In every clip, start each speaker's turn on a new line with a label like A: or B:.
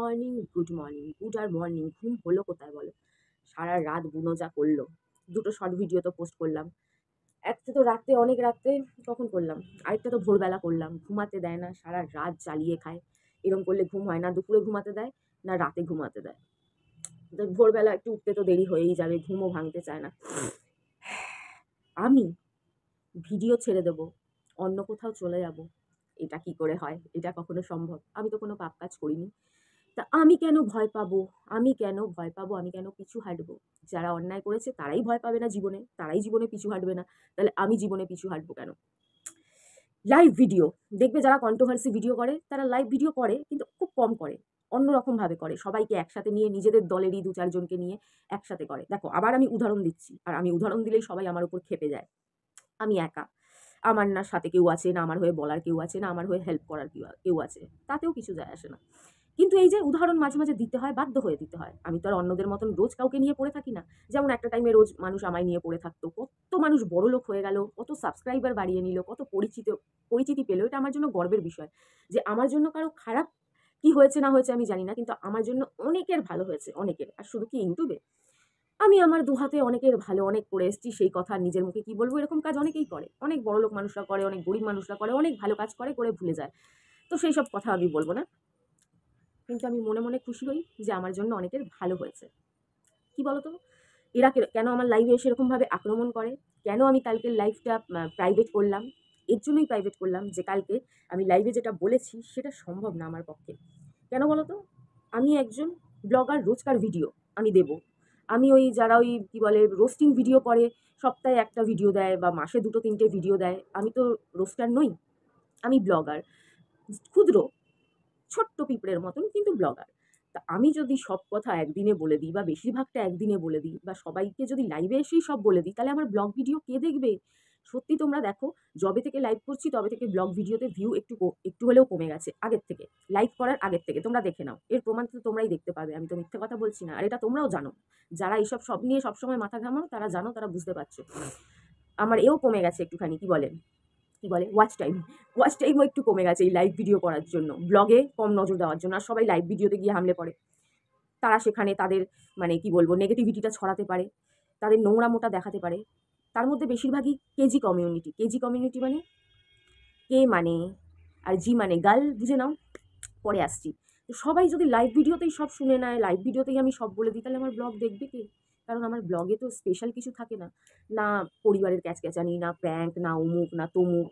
A: Morning, good morning, good আর morning. ঘুম হলো কোথায় বলো? সারা রাত বুনো যা করলো। দুটো শর্ট ভিডিও তো পোস্ট করলাম। একটা তো রাতে, অনেক রাতে কখন করলাম, আরেকটা তো ভোরবেলা করলাম। ঘুমাতে দেয় না, সারা রাত জ্বালিয়ে খায়। এরকম করলে ঘুম হয় না, দুপুরে ঘুমাতে দেয় না রাতে ঘুমাতে দেয়। তো ভোরবেলা একটু উঠতে তো দেরি হয়েই যাবে, ঘুমও ভাঙতে চায় না। আমি ভিডিও ছেড়ে দেবো, অন্য কোথাও চলে যাব, এটা কি করে হয়? এটা কখনো সম্ভব? আমি তো কোনো পাপ কাজ করিনি। তা আমি কেন ভয় পাবো? আমি কেন ভয় পাবো? আমি কেন পিছু হাঁটবো? যারা অন্যায় করেছে তারাই ভয় পাবে না জীবনে, তারাই জীবনে পিছু হাঁটবে না। তাহলে আমি জীবনে পিছু হাঁটবো কেন? লাইভ ভিডিও দেখবে, যারা কন্ট্রোভার্সি ভিডিও করে তারা লাইভ ভিডিও করে, কিন্তু খুব কম করে, অন্যরকম ভাবে করে। সবাইকে একসাথে নিয়ে, নিজেদের দলেরই ২-৪ জনকে নিয়ে একসাথে করে। দেখো, আবার আমি উদাহরণ দিচ্ছি, আর আমি উদাহরণ দিলেই সবাই আমার উপর ক্ষেপে যায়। আমি একা, আমার না সাথে কেউ আছে, না আমার হয়ে বলার কেউ আছে, না আমার হয়ে হেল্প করার কেউ আছে, তাতেও কিছু যায় আসে না। কিন্তু এই যে উদাহরণ মাঝে মাঝে দিতে হয়, বাধ্য হয়ে দিতে হয়। আমি তো আর অন্যদের মতন রোজ কাউকে নিয়ে পড়ে থাকি না। যেমন একটা টাইমে রোজ মানুষ আমায় নিয়ে পড়ে থাকতো, কত মানুষ বড়লোক হয়ে গেল, কত সাবস্ক্রাইবার বাড়িয়ে নিল, কত পরিচিতি পেল। এটা আমার জন্য গর্বের বিষয় যে আমার জন্য কারো খারাপ কি হয়েছে না হয়েছে আমি জানি না, কিন্তু আমার জন্য অনেকের ভালো হয়েছে, অনেকের। আর শুধু কি ইউটিউবে, আমি আমার দুহাতে অনেকের ভালো অনেক করে এসেছি, সেই কথা নিজের মুখে কি বলবো? এরকম কাজ অনেকেই করে, অনেক বড়লোক মানুষরা করে, অনেক গরিব মানুষরা করে, অনেক ভালো কাজ করে, করে ভুলে যায়। তো সেই সব কথা আমি বলবো না, কিন্তু আমি মনে মনে খুশি হই যে আমার জন্য অনেকের ভালো হয়েছে। কি বলতো, এরা কেন আমার লাইভে এসে এরকমভাবে আক্রমণ করে? কেন আমি কালকের লাইভটা প্রাইভেট করলাম? এর জন্যই প্রাইভেট করলাম যে কালকে আমি লাইভে যেটা বলেছি সেটা সম্ভব না আমার পক্ষে। কেন বলতো? আমি একজন ব্লগার, রোজকার ভিডিও আমি দেব। আমি ওই যারা ওই কি বলে রোস্টিং ভিডিও করে, সপ্তাহে একটা ভিডিও দেয় বা মাসে ২-৩টে ভিডিও দেয়, আমি তো রোস্টার নই, আমি ব্লগার। ক্ষুদ্র, ছোট্ট পিঁপড়ের মতন, কিন্তু ব্লগার। তা আমি যদি সব কথা একদিনে বলে দিই, বা বেশিরভাগটা একদিনে বলে দিই, বা সবাইকে যদি লাইভে এসেই সব বলে দিই, তাহলে আমার ব্লগ ভিডিও কে দেখবে? সত্যি তোমরা দেখো, যবে থেকে লাইভ করছি তবে থেকে ব্লগ ভিডিওতে ভিউ একটু হলেও কমে গেছে আগের থেকে। লাইভ করার আগের থেকে তোমরা দেখে নাও, এর প্রমাণ তো তোমরাই দেখতে পাবে, আমি তো মিথ্যে কথা বলছি না। আর এটা তোমরাও জানো, যারা এইসব সব নিয়ে সবসময় মাথা ঘামাও তারা জানো, তারা বুঝতে পারছো। আমার এও কমে গেছে একটুখানি, কি বলে ওয়াচ টাইমও একটু কমে গেছে এই লাইভ ভিডিও করার জন্য, ব্লগে কম নজর দেওয়ার জন্য। আর সবাই লাইভ ভিডিওতে গিয়ে হামলে পড়ে। তারা সেখানে তাদের মানে কি বলবো নেগেটিভিটিটা ছড়াতে পারে, তাদের নোংরামোটা দেখাতে পারে। তার মধ্যে বেশিরভাগই কেজি কমিউনিটি মানে কে মানে আর জি মানে গার্ল, বুঝে নাও, পরে আসছি। তো সবাই যদি লাইভ ভিডিওতেই সব শুনে নেয়, লাইভ ভিডিওতেই আমি সব বলে দিই, তাহলে আমার ব্লগ দেখবে কে? কারণ আমার ব্লগে তো স্পেশাল কিছু থাকে না, না পরিবারের ক্যাচক্যাচানি, না প্র্যাঙ্ক, না অমুক না তমুক।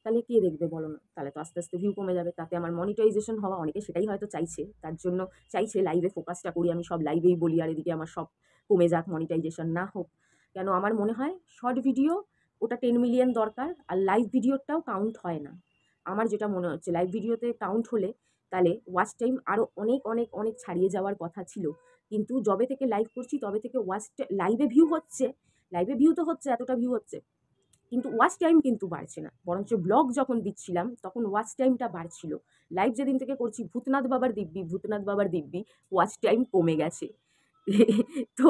A: তাহলে কে দেখবে বলো না? তাহলে তো আস্তে আস্তে ভিউ কমে যাবে, তাতে আমার মনিটাইজেশন হওয়া, অনেকে সেটাই হয়তো চাইছে, তার জন্য চাইছে লাইভে ফোকাসটা করি, আমি সব লাইভেই বলি, আর এদিকে আমার সব কমে যাক, মনিটাইজেশন না হোক। কেন? আমার মনে হয় শর্ট ভিডিও ওটা 10 মিলিয়ন দরকার, আর লাইভ ভিডিওটাও কাউন্ট হয় না। আমার যেটা মনে হচ্ছে লাইভ ভিডিওতে কাউন্ট হলে তাহলে ওয়াচ টাইম আরও অনেক অনেক অনেক ছাড়িয়ে যাওয়ার কথা ছিল। কিন্তু যবে থেকে লাইভ করছি তবে থেকে লাইভে ভিউ হচ্ছে, লাইভে ভিউ তো হচ্ছে, এতটা ভিউ হচ্ছে, কিন্তু ওয়াচ টাইম কিন্তু বাড়ছে না। বরঞ্চ ব্লগ যখন দিচ্ছিলাম তখন ওয়াচ টাইমটা বাড়ছিল। লাইভ যেদিন থেকে করছি ভূতনাথ বাবার দিব্যি ওয়াচ টাইম কমে গেছে। তো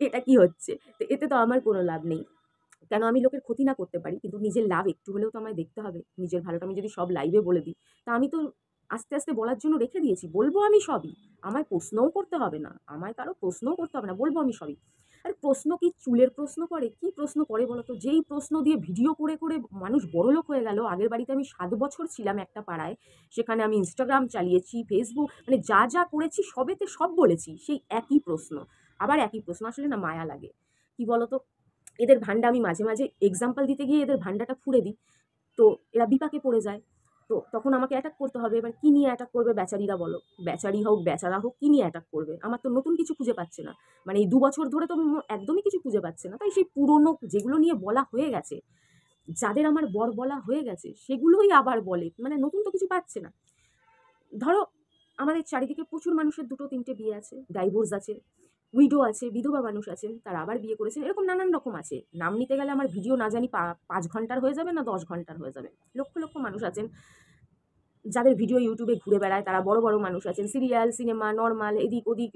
A: এটা কি হচ্ছে? তো এতে তো আমার কোনো লাভ নেই। কেন? আমি লোকের ক্ষতি না করতে পারি, কিন্তু নিজের লাভ একটু হলেও তো আমায় দেখতে হবে। নিজের ভালোটা আমি যদি সব লাইভে বলে দিই, তা আমি তো আস্তে আস্তে বলার জন্য রেখে দিয়েছি, বলবো আমি সবই। আমায় প্রশ্নও করতে হবে না, আমায় কারো প্রশ্নও করতে হবে না, বলবো আমি সবই। আর প্রশ্ন কি চুলের প্রশ্ন করে? কি প্রশ্ন করে বলো তো? যেই প্রশ্ন দিয়ে ভিডিও করে করে মানুষ বড়লোক হয়ে গেল। আগের বাড়িতে আমি ৭ বছর ছিলাম একটা পাড়ায়, সেখানে আমি ইনস্টাগ্রাম চালিয়েছি, ফেসবুক, মানে যা যা করেছি সবেতে সব বলেছি, সেই একই প্রশ্ন। আবার একই প্রশ্ন, আসলে না মায়া লাগে। কি বলতো, এদের ভান্ডা আমি মাঝে মাঝে এক্সাম্পল দিতে গিয়ে এদের ভান্ডাটা ফুঁড়ে দিই, তো এরা বিপাকে পড়ে যায়। তো তখন আমাকে অ্যাটাক করতে হবে। এবার কি নিয়ে অ্যাটাক করবে বেচারিরা বলো? বেচারি হোক বেচারা হোক, কি নিয়ে অ্যাটাক করবে? আমার তো নতুন কিছু খুঁজে পাচ্ছে না। মানে এই ২ বছর ধরে তো একদমই কিছু খুঁজে পাচ্ছে না। তাই সেই পুরনো যেগুলো নিয়ে বলা হয়ে গেছে, যাদের আমার বর বলা হয়ে গেছে, সেগুলোই আবার বলে। মানে নতুন তো কিছু পাচ্ছে না। ধরো, আমাদের চারিদিকে প্রচুর মানুষের ২-৩টে বিয়ে আছে, ডাইভোর্স আছে, উইডো আছে, বিধবা মানুষ আছেন, তারা আবার বিয়ে করেছেন, এরকম নানান রকম আছে। নাম নিতে গেলে আমার ভিডিও না জানি ৫ ঘন্টার হয়ে যাবে না ১০ ঘন্টার হয়ে যাবে। লক্ষ লক্ষ মানুষ আছেন যাদের ভিডিও ইউটিউবে ঘুরে বেড়ায়, তারা বড় বড় মানুষ আছেন, সিরিয়াল, সিনেমা, নর্মাল, এদিক ওদিক,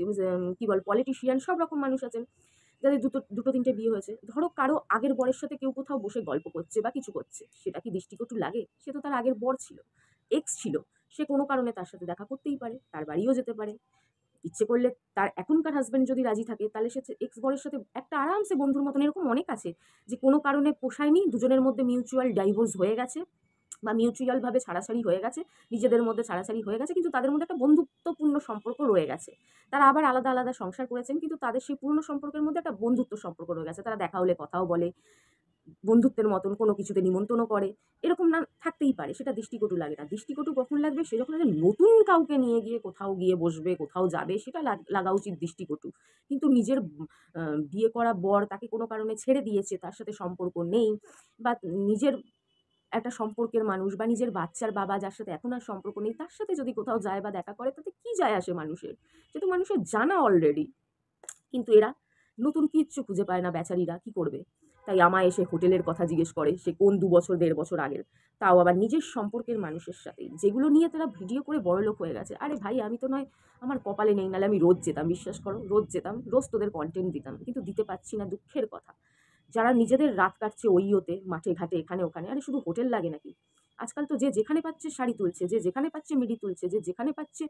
A: কি বল, পলিটিশিয়ান, সব রকম মানুষ আছেন যাদের দুটো তিনটে বিয়ে হয়েছে। ধরো কারো আগের বরের সাথে কেউ কোথাও বসে গল্প করছে বা কিছু করছে, সেটা কি দৃষ্টিকটু লাগে? সে তো তার আগের বর ছিল, এক্স ছিল, সে কোনো কারণে তার সাথে দেখা করতেই পারে, তার বাড়িও যেতে পারে। ইচ্ছে করলে তার এখনকার হাসব্যান্ড যদি রাজি থাকে তাহলে সে এক্স বরের সাথে একটা আরামসে বন্ধুর মতন, এরকম অনেক আছে যে কোনো কারণে পোষায়নি, দুজনের মধ্যে মিউচুয়াল ডাইভোর্স হয়ে গেছে বা মিউচুয়াল ভাবে ছাড়াছাড়ি হয়ে গেছে, নিজেদের মধ্যে ছাড়াছাড়ি হয়ে গেছে, কিন্তু তাদের মধ্যে একটা বন্ধুত্বপূর্ণ সম্পর্ক রয়ে গেছে। তারা আবার আলাদা আলাদা সংসার করেছেন, কিন্তু তাদের সেই পুরনো সম্পর্কের মধ্যে একটা বন্ধুত্ব সম্পর্ক রয়ে গেছে। তারা দেখা হলে কথাও বলে, বন্ধুত্বের মতন কোনো কিছুতে নিমন্ত্রণও করে। এরকম না থাকতেই পারে, সেটা দৃষ্টিকটু লাগে না। দৃষ্টিকটু কখন লাগবে? সে যখন একটা নতুন কাউকে নিয়ে গিয়ে কোথাও গিয়ে বসবে, কোথাও যাবে, সেটা লাগা উচিত দৃষ্টিকটু। কিন্তু নিজের বিয়ে করা বর তাকে কোনো কারণে ছেড়ে দিয়েছে, তার সাথে সম্পর্ক নেই, বা নিজের একটা সম্পর্কের মানুষ বা নিজের বাচ্চার বাবা যার সাথে এখন আর সম্পর্ক নেই, তার সাথে যদি কোথাও যায় বা দেখা করে, তাতে কি যায় আসে মানুষের? সে তো মানুষের জানা অলরেডি। কিন্তু এরা নতুন কিচ্ছু খুঁজে পায় না বেচারীরা, কি করবে? তাই আমায় এসে হোটেলের কথা জিজ্ঞেস করে, সে কোন ২ বছর ১.৫ বছর আগের। তাও আবার নিজের সম্পর্কের মানুষের সাথেই, যেগুলো নিয়ে তারা ভিডিও করে বড়লোক হয়ে গেছে। আরে ভাই, আমি তো নয় আমার কপালে নেই, নাহলে আমি রোজ যেতাম, বিশ্বাস করো, রোজ যেতাম, রোজ তোদের কনটেন্ট দিতাম। কিন্তু দিতে পারছি না, দুঃখের কথা। যারা নিজেদের রাত কাটছে ওইওতে, মাঠে ঘাটে, এখানে ওখানে। আরে শুধু হোটেল লাগে নাকি? আজকাল তো যে যেখানে পাচ্ছে শাড়ি তুলছে, যে যেখানে পাচ্ছে মিডি তুলছে, যে যেখানে পাচ্ছে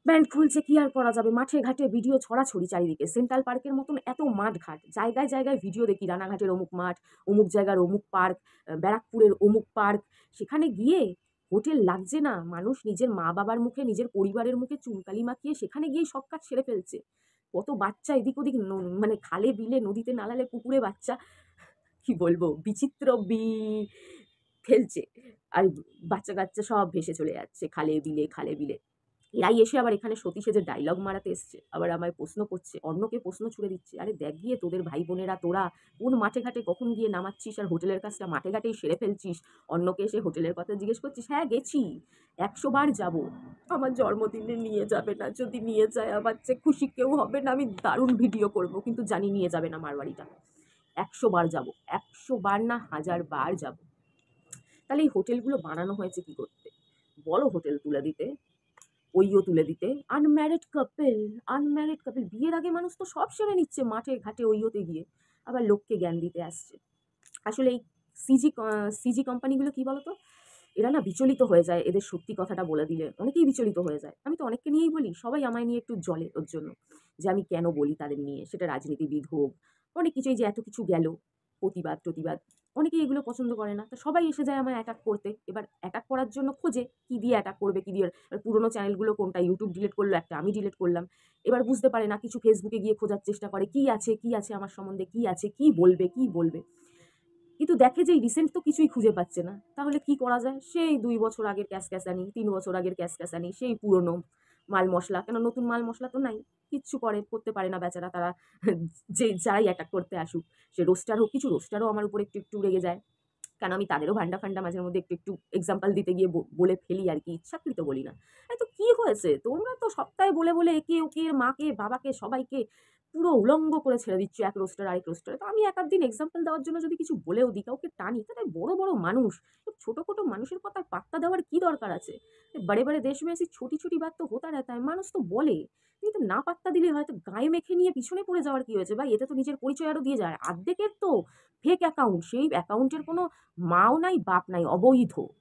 A: ব্যান্ড খুলছে, কি আর করা যাবে? মাঠে ঘাটে ভিডিও ছড়াছড়ি চারিদিকে। সেন্ট্রাল পার্কের মতন এত মাঠ ঘাট, জায়গায় জায়গায় ভিডিও দেখি, রানাঘাটের অমুক মাঠ, অমুক জায়গার অমুক পার্ক, ব্যারাকপুরের অমুক পার্ক। সেখানে গিয়ে হোটেল লাগছে না, মানুষ নিজের মা বাবার মুখে, নিজের পরিবারের মুখে চুনকালি মাখিয়ে সেখানে গিয়েই সব কাজ সেরে ফেলছে। কত বাচ্চা এদিক ওদিক মানে খালে বিলে, নদীতে, নালালে, পুকুরে বাচ্চা, কি বলবো, বিচিত্র ফেলছে। আর বাচ্চা কাচ্চা সব ভেসে চলে যাচ্ছে খালে বিলে, খালে বিলে। এরাই এসে আবার এখানে সতী সেজে ডায়লগ মারাতে এসছে। আবার আমায় প্রশ্ন করছে, অন্যকে প্রশ্ন ছুড়ে দিচ্ছে। আরে দেখ গিয়ে তোদের ভাই বোনেরা তোরা কোন মাঠে ঘাটে কখন গিয়ে নামাচ্ছিস, আর হোটেলের কাজটা মাঠে ঘাটেই সেরে ফেলছিস। অন্যকে এসে হোটেলের কথা জিজ্ঞেস করছিস। হ্যাঁ গেছি, ১০০ বার যাবো। আমার জন্মদিনে নিয়ে যাবে না, যদি নিয়ে যায় আমার চেয়ে খুশি কেউ হবে না। আমি দারুণ ভিডিও করব, কিন্তু জানি নিয়ে যাবে না মারবাড়িটা। ১০০ বার যাবো, ১০০ বার না ১০০০ বার যাবো। তাহলে এই হোটেলগুলো বানানো হয়েছে কি করতে? বলো, হোটেল তুলে দিতে, ওইও তুলে দিতে। আনম্যারিড কাপল বিয়ের আগে মানুষ তো সব সেরে নিচ্ছে মাঠে ঘাটে ওইওতে গিয়ে, আবার লোককে জ্ঞান দিতে আসছে। আসলে এই সিজি কোম্পানিগুলো কি বলতো, এরা না বিচলিত হয়ে যায় এদের সত্যি কথাটা বলে দিলে। অনেকেই বিচলিত হয়ে যায়। আমি তো অনেককে নিয়েই বলি, সবাই আমায় নিয়ে একটু জ্বলে ওর জন্য, যে আমি কেন বলি তাদের নিয়ে। সেটা রাজনীতিবিদ হোক, অনেক কিছুই, যে এত কিছু গেল, প্রতিবাদ, অনেকেই এগুলো পছন্দ করে না। তো সবাই এসে যায় আমায় অ্যাটাক করতে। এবার অ্যাটাক করার জন্য খোঁজে কি দিয়ে অ্যাটাক করবে, কি দিয়ে। এবার পুরোনো চ্যানেলগুলো কোনটা ইউটিউব ডিলিট করলো, একটা আমি ডিলিট করলাম। এবার বুঝতে পারে না কিছু, ফেসবুকে গিয়ে খোঁজার চেষ্টা করে, কি আছে আমার সম্বন্ধে, কি আছে, কি বলবে। কিন্তু দেখে যে এই রিসেন্ট তো কিছুই খুঁজে পাচ্ছে না। তাহলে কি করা যায়? সেই ২ বছর আগের ক্যাসক্যাসানি, ৩ বছর আগের ক্যাসক্যাসানি, সেই পুরনো মাল মশলা। কেন নতুন মাল মশলা তো নাই। কিচ্ছু করতে পারে না বেচারা তারা। যে যারাই অ্যাটাক করতে আসুক, সে রোস্টার হোক, কিছু রোস্টারও আমার উপর একটু রেগে যায়। কারণ আমি তাদেরও ভান্ডা মাঝের মধ্যে একটু এক্সাম্পল দিতে গিয়ে বলে ফেলি আরকি, ইচ্ছাকৃত বলি না। এই তো কি হয়েছে? তোমরা তো সপ্তাহে বলে একে ওকে, মাকে, বাবাকে, সবাইকে পুরো উলঙ্গ করে ছেড়ে দিচ্ছ এক রোস্টার আরেক রোস্টারে। তো আমি এক-আধ দিন এক্সাম্পল দেওয়ার জন্য যদি কিছু বলেও দিই, কাউকে টানি, তাহলে বড় মানুষ, ছোট মানুষের কথা পাত্তা দেওয়ার কি দরকার আছে? बड़े-बड़े देश में ऐसी छोटी-छोटी बात तो होता रहता है, মানুষ তো বলে। কিন্তু না পাত্তা দিলে হয়তো গায়ে মেখে নিয়ে পিছনে পড়ে যাওয়ার কি হয়েছে ভাই? এতে তো নিজের পরিচয় আরও দিয়ে যায়। অর্ধেকের তো ফেক অ্যাকাউন্ট, সেই অ্যাকাউন্টের কোনো মাও নাই, বাপ নাই,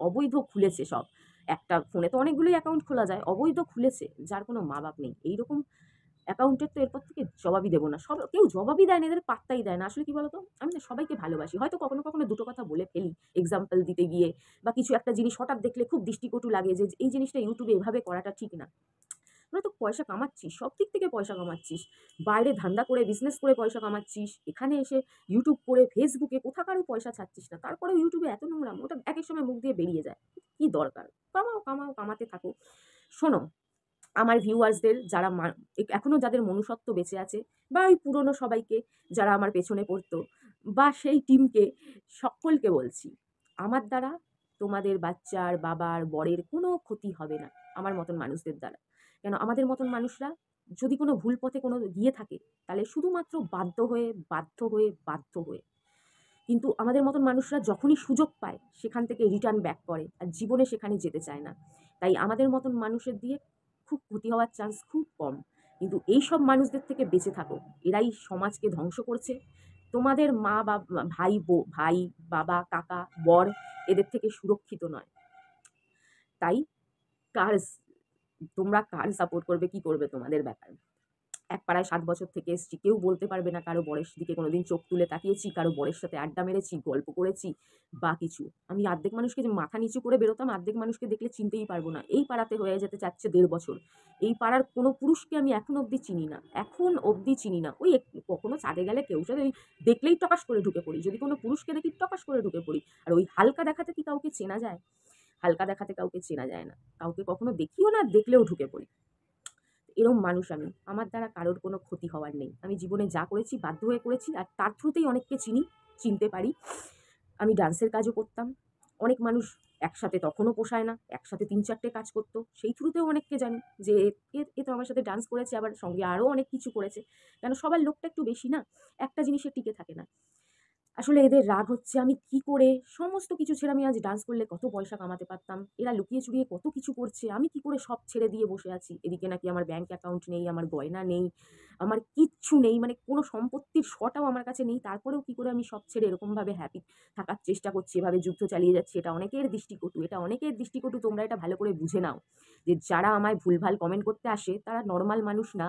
A: অবৈধ খুলেছে সব। একটা ফোনে তো অনেকগুলোই অ্যাকাউন্ট খোলা যায়, অবৈধ খুলেছে, যার কোনো মা-বাপ নেই। এইরকম অ্যাকাউন্টের তো এরপর থেকে জবাবই দেব না। কেউ জবাবই দেয় না, এদের পাত্তাই দেয় না। আসলে কি বলতো? আমি না সবাইকে ভালোবাসি। হয়তো কখনো ২ টো কথা বলে ফেলি এক্সাম্পল দিতে গিয়ে, বা কিছু একটা জিনিস হঠাৎ দেখলে খুব দৃষ্টিকটু লাগে যে এই জিনিসটা ইউটিউবে এভাবে করাটা ঠিক না। তোরা তো পয়সা কামাচ্ছিস, সব দিক থেকে পয়সা কামাচ্ছিস। বাইরে ধান্দা করে, বিজনেস করে পয়সা কামাচ্ছিস। এখানে এসে ইউটিউব করে, ফেসবুকে কোথাকারও পয়সা ছাড়ছিস না। তারপরেও ইউটিউবে এত নোংরামো, ওটা একেক সময় মুখ দিয়ে বেরিয়ে যায়। কি দরকার? কামাতে থাকো। শোনো, আমার ভিউয়ার্সদের যারা এখনো যাদের মনুষ্যত্ব বেঁচে আছে, বা ওই পুরনো সবাইকে যারা আমার পেছনে পড়তো, বা সেই টিমকে, সকলকে বলছি, আমার দ্বারা তোমাদের বাচ্চার, বাবার, বরের কোনো ক্ষতি হবে না আমার মতন মানুষদের দ্বারা। কেন আমাদের মতন মানুষরা যদি কোনো ভুল পথে কোনো গিয়ে থাকে, তাহলে শুধুমাত্র বাধ্য হয়ে। কিন্তু আমাদের মতন মানুষরা যখনই সুযোগ পায় সেখান থেকে রিটার্ন ব্যাক করে, আর জীবনে সেখানে যেতে চায় না। তাই আমাদের মতন মানুষের দিয়ে খুব ক্ষতি হওয়ার চান্স খুব কম। কিন্তু এইসব মানুষদের থেকে বেঁচে থাকো, এরাই সমাজকে ধ্বংস করছে। তোমাদের মা বা ভাই, বাবা, কাকা, বর এদের থেকে সুরক্ষিত নয়। তাই কার তোমরা কার সাপোর্ট করবে, কি করবে তোমাদের ব্যাপার। এক পাড়ায় 7 বছর থেকে এসছি, কেউ বলতে পারবে না কারো বরের দিকে কোনোদিন চোখ তুলে তাকিয়েছি, কারো বরের সাথে আড্ডা মেরেছি, গল্প করেছি বা কিছু। আমি অর্ধেক মানুষকে যে মাথা নিচু করে বেরোতাম, অর্ধেক মানুষকে দেখলে চিনতেই পারবো না। এই পাড়াতে হয়ে যেতে চাচ্ছে 1.5 বছর। এই পাড়ার কোনো পুরুষকে আমি এখন অবধি চিনি না, এখন অবধি চিনি না। ওই কখনো ছাদে গেলে কেউ সাথে ওই দেখলেই টকাস করে ঢুকে পড়ি, যদি কোনো পুরুষকে দেখি টকাস করে ঢুকে পড়ি। আর ওই হালকা দেখাতে কি কাউকে চেনা যায়? হালকা দেখাতে কাউকে চেনা যায় না। কাউকে কখনো দেখিও না, দেখলেও ঢুকে পড়ি। এরম মানুষ আমি। আমার দ্বারা কারোর কোনো ক্ষতি হওয়ার নেই। আমি জীবনে যা করেছি বাধ্য হয়ে করেছি, আর তার থ্রুতেই অনেককে চিনতে পারি। আমি ডান্সের কাজও করতাম। অনেক মানুষ একসাথে তখনও পোষায় না। একসাথে ৩-৪টে কাজ করত। সেই থ্রুতেও অনেককে জানি যে এ তো আমার সাথে ডান্স করেছে, আবার সঙ্গে আরও অনেক কিছু করেছে। কেন সবার লোকটা একটু বেশি না? একটা জিনিসে টিকে থাকে না। আসলে এদের রাগ হচ্ছে আমি কি করে সমস্ত কিছু ছেড়ে, আমি আজ ডান্স করলে কত পয়সা কামাতে পারতাম। এরা লুকিয়ে চুরিয়ে কত কিছু করছে। আমি কি করে সব ছেড়ে দিয়ে বসে আছি। এদিকে নাকি আমার ব্যাংক অ্যাকাউন্ট নেই, আমার গয়না নেই, আমার কিচ্ছু নেই। মানে কোনো সম্পত্তির শটাও আমার কাছে নেই। তারপরেও কি করে আমি সব ছেড়ে এরকমভাবে হ্যাপি থাকার চেষ্টা করছি, এভাবে যুদ্ধ চালিয়ে যাচ্ছি। এটা অনেকের দৃষ্টিকটু, এটা অনেকের দৃষ্টিকটু। তোমরা এটা ভালো করে বুঝে নাও যে যারা আমায় ভুলভাল কমেন্ট করতে আসে তারা নরমাল মানুষ না।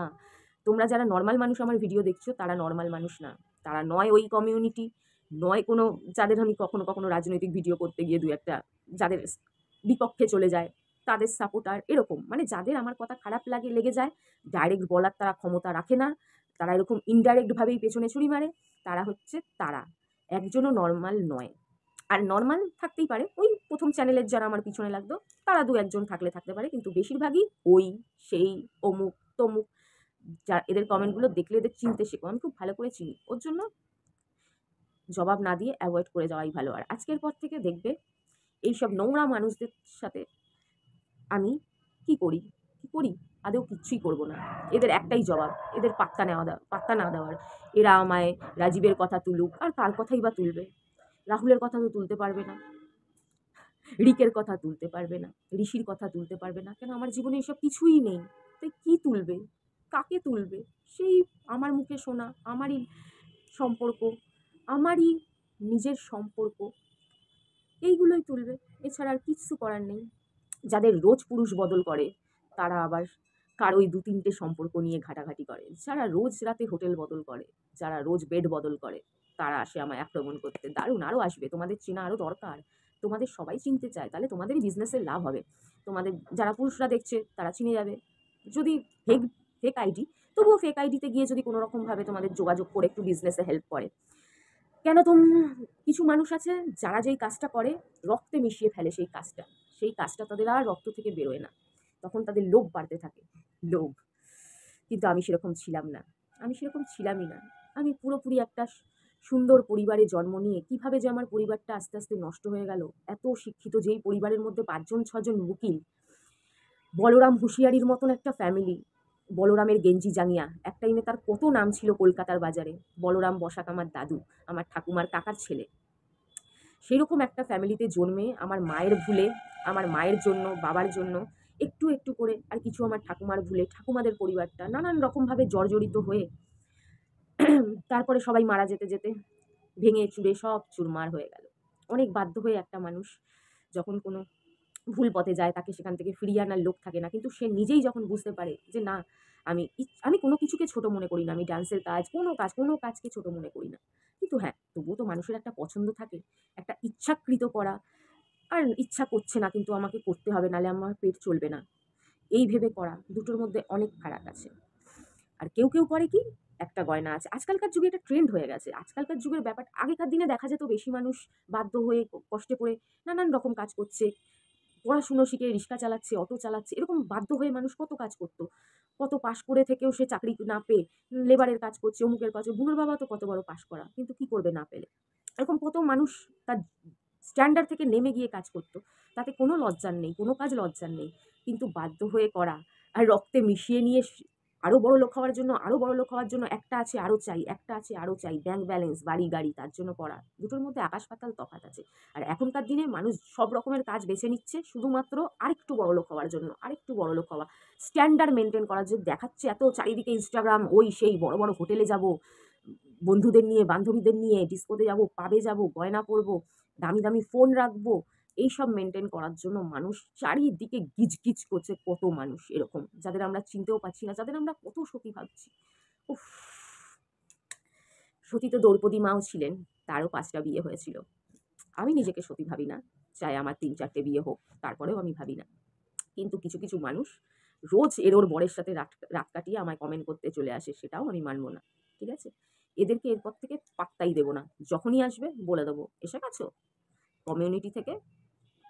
A: তোমরা যারা নরমাল মানুষ আমার ভিডিও দেখছো তারা নরমাল মানুষ না। তারা নয় ওই কমিউনিটি, নয় কোনো যাদের আমি কখনো কখনো রাজনৈতিক ভিডিও করতে গিয়ে 2-1টা যাদের বিপক্ষে চলে যায়, তাদের সাপোর্টার এরকম। মানে যাদের আমার কথা খারাপ লেগে যায়, ডাইরেক্ট বলার তারা ক্ষমতা রাখে না, তারা এরকম ইনডাইরেক্ট ভাবেই পেছনে ছুরি মারে, তারা হচ্ছে তারা। একজনও নরমাল নয়। আর নরমাল থাকতেই পারে, ওই ১ম চ্যানেলের যারা আমার পিছনে লাগতো তারা ২-১ জন থাকতে পারে, কিন্তু বেশিরভাগই ওই, সেই, অমুক, তমুক। এদের কমেন্টগুলো দেখলে এদের চিনতে শেখো। আমি খুব ভালো করে চিনি। ওর জন্য জবাব না দিয়ে অ্যাভয়েড করে যাওয়াই ভালো। আর আজকের পর থেকে দেখবে এইসব নোংরা মানুষদের সাথে আমি কি করি, কি করি? আদৌ কিচ্ছুই করব না। এদের একটাই জবাব, এদের পাত্তা না দেওয়ার। এরা আমায় রাজীবের কথা তুলুক, আর কার কথাই বা তুলবে? রাহুলের কথা তো তুলতে পারবে না, রিকের কথা তুলতে পারবে না, ঋষির কথা তুলতে পারবে না। কেন? আমার জীবনে এসব কিছুই নেই। তাই কি তুলবে? কাকে তুলবে? সেই আমার মুখে শোনা, আমারই সম্পর্ক, আমারই নিজের সম্পর্ক, এইগুলোই তুলবে। এছাড়া আর কিচ্ছু করার নেই। যাদের রোজ পুরুষ বদল করে তারা আবার কারোই ২-৩টে সম্পর্ক নিয়ে ঘাটাঘাটি করে। যারা রোজ রাতে হোটেল বদল করে, যারা রোজ বেড বদল করে, তারা আসে আমায় আক্রমণ করতে। দারুণ, আরও আসবে। তোমাদের চেনা আরও দরকার। তোমাদের সবাই চিনতে চায়, তাহলে তোমাদেরই বিজনেসের লাভ হবে। তোমাদের যারা পুরুষরা দেখছে তারা চিনে যাবে। যদি ফেক ফেক আইডি, তবুও ফেক আইডিতে গিয়ে যদি কোনো রকমভাবে তোমাদের যোগাযোগ করে একটু বিজনেসে হেল্প করে। কেন কিছু মানুষ আছে যারা যেই কাজটা করে রক্তে মিশিয়ে ফেলে সেই কাজটা তাদের আর রক্ত থেকে বেরোয় না। তখন তাদের লোভ বাড়তে থাকে, লোভ। কিন্তু আমি সেরকম ছিলাম না। আমি সেরকম ছিলামই না। আমি পুরোপুরি একটা সুন্দর পরিবারে জন্ম নিয়ে কিভাবে যে আমার পরিবারটা আস্তে আস্তে নষ্ট হয়ে গেল। এত শিক্ষিত, যেই পরিবারের মধ্যে ৫ জন ৬ জন উকিল, বলরাম হুঁশিয়ারির মতন একটা ফ্যামিলি, বলরামের গেঞ্জি জাঙ্গিয়া, এক টাইমে তার কত নাম ছিল কলকাতার বাজারে। বলরাম বসাক আমার দাদু, আমার ঠাকুমার কাকার ছেলে। সেরকম একটা ফ্যামিলিতে জন্মে আমার মায়ের ভুলে, আমার মায়ের জন্য, বাবার জন্য একটু একটু করে, আর কিছু আমার ঠাকুমার ভুলে, ঠাকুমাদের পরিবারটা নানান রকমভাবে জর্জরিত হয়ে তারপরে সবাই মারা যেতে যেতে ভেঙে চুরে সব চুরমার হয়ে গেল। অনেক বাধ্য হয়ে একটা মানুষ যখন কোনো ভুল পথে যায় তাকে সেখান থেকে ফিরিয়ে আনার লোক থাকে না। কিন্তু সে নিজেই যখন বুঝতে পারে যে না, আমি কোনো কিছুকে ছোট মনে করি না। আমি ডান্সের কাজ, কোনো কাজকে ছোট মনে করি না। কিন্তু হ্যাঁ, তবুও তো মানুষের একটা পছন্দ থাকে, একটা ইচ্ছাকৃত করা। আর ইচ্ছা করছে না কিন্তু আমাকে করতে হবে, নাহলে আমার পেট চলবে না, এই ভেবে করা। দুটোর মধ্যে অনেক ফারাক আছে। আর কেউ করে কি, একটা গয়না আছে। আজকালকার যুগে এটা ট্রেন্ড হয়ে গেছে। আজকালকার যুগের ব্যাপার, আগেকার দিনে দেখা যেত বেশি মানুষ বাধ্য হয়ে কষ্টে করে নানান রকম কাজ করছে। পড়াশুনো শিখে রিক্সা চালাচ্ছে, অটো চালাচ্ছে, এরকম বাধ্য হয়ে মানুষ কত কাজ করত। কত পাশ করে থেকেও সে চাকরি না পেয়ে লেবারের কাজ করছে, অমুকের কাজ। বুনোর বাবা তো কত বড় পাশ করা, কিন্তু কি করবে না পেলে। এরকম কত মানুষ তার স্ট্যান্ডার্ড থেকে নেমে গিয়ে কাজ করত। তাতে কোনো লজ্জার নেই, কোনো কাজ লজ্জার নেই। কিন্তু বাধ্য হয়ে করা, আর রক্তে মিশিয়ে নিয়ে আরও বড়লোক হওয়ার জন্য একটা আছে আরও চাই, ব্যাংক ব্যালেন্স, বাড়ি গাড়ি, তার জন্য করা। দুটোর মধ্যে আকাশ পাতাল তফাৎ আছে। আর এখনকার দিনে মানুষ সব রকমের কাজ বেছে নিচ্ছে শুধুমাত্র আরেকটু বড়লোক হওয়ার জন্য, আরেকটু বড়লোক হওয়া, স্ট্যান্ডার্ড মেনটেন করার জন্য। দেখাচ্ছে এত চারিদিকে ইনস্টাগ্রাম, ওই সেই বড় বড় হোটেলে যাব, বন্ধুদের নিয়ে বান্ধবীদের নিয়ে ডিস্কোতে যাব, পাবে যাব, গয়না পরবো, দামি দামি ফোন রাখবো, এইসব মেনটেন করার জন্য মানুষ চারিদিকে গিজগিজ করছে, কত মানুষ এরকম যাদের আমরা চিনতেও পারছি না, যাদের আমরা কত সতী ভাবছি। উফ! সতী তো দ্রৌপদী মাও ছিলেন, তারও ৫টা বিয়ে হয়েছিল। আমি নিজেকে সতী ভাবি না, চাই আমার ৩-৪টে বিয়ে হোক, তারপরেও আমি ভাবি না। কিন্তু কিছু, কিছু মানুষ রোজ এর ওর বরের সাথে রাত রাত কাটিয়ে আমায় কমেন্ট করতে চলে আসে, সেটাও আমি মানব না। ঠিক আছে? এদেরকে এরপর থেকে পাত্তাই দেব না। যখনই আসবে বলে দেবো, "এসে গেছো? কমিউনিটি থেকে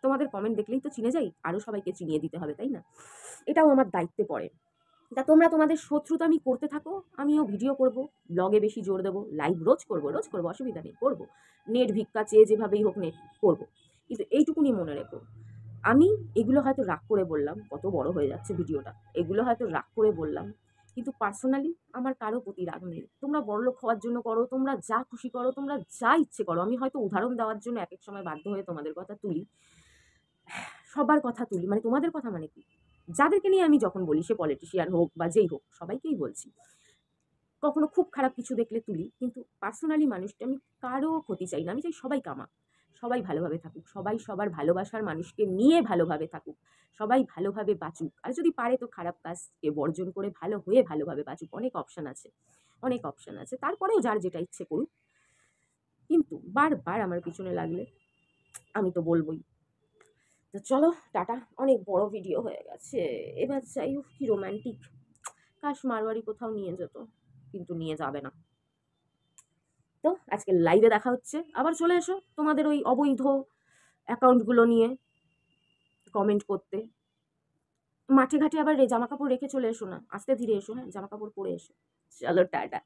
A: তোমাদের কমেন্ট দেখলেই তো চিনে যাই, আরও সবাইকে চিনিয়ে দিতে হবে, তাই না?" এটাও আমার দায়িত্বে পড়ে। তা তোমরা তোমাদের শত্রুতামি করতে থাকো, আমিও ভিডিও করব, ব্লগে বেশি জোর দেবো, লাইভ রোজ করব, অসুবিধা নেই, করব। নেট ভিক্ষা চেয়ে যেভাবেই হোক নেট করব। কিন্তু এইটুকুনি মনে রেখো, আমি এগুলো হয়তো রাগ করে বললাম, কত বড় হয়ে যাচ্ছে ভিডিওটা। এগুলো হয়তো রাগ করে বললাম, কিন্তু পার্সোনালি আমার কারো প্রতি রাগ নেই। তোমরা বড়লোক হওয়ার জন্য করো, তোমরা যা খুশি করো, তোমরা যা ইচ্ছে করো। আমি হয়তো উদাহরণ দেওয়ার জন্য একেক সময় বাধ্য হয়ে তোমাদের কথা তুলি। সবার কথা তুলি, মানে তোমাদের কথা মানে কি? যাদেরকে নিয়ে আমি যখন বলি, সে পলিটিশিয়ান হোক বা যেই হোক, সবাইকেই বলছি। কখনো খুব খারাপ কিছু দেখলে তুলি, কিন্তু পার্সোনালি মানুষটা আমি কারো ক্ষতি চাই না। আমি চাই সবাই কামাক, সবাই ভালোভাবে থাকুক, সবাই সবার ভালোবাসার মানুষকে নিয়ে ভালোভাবে থাকুক, সবাই ভালোভাবে বাঁচুক। আর যদি পারে তো খারাপ কাজকে বর্জন করে ভালো হয়ে ভালোভাবে বাঁচুক। অনেক অপশন আছে, অনেক অপশন আছে। তারপরেও যার যেটা ইচ্ছে করুক। কিন্তু বারবার আমার পিছনে লাগলে আমি তো বলবই। তো চলো টাটা, অনেক বড় ভিডিও হয়ে গেছে। এবার যাই হোক, কি রোম্যান্টিক, কাশ মারওয়ারি কোথাও নিয়ে যেত, কিন্তু নিয়ে যাবে না। তো আজকে লাইভে দেখা হচ্ছে, আবার চলে এসো তোমাদের ওই অবৈধ অ্যাকাউন্টগুলো নিয়ে কমেন্ট করতে। মাঠে ঘাটে আবার জামা কাপড় রেখে চলে এসো না, আস্তে ধীরে এসো, হ্যাঁ, জামা কাপড় পরে এসো। চলো টাটা।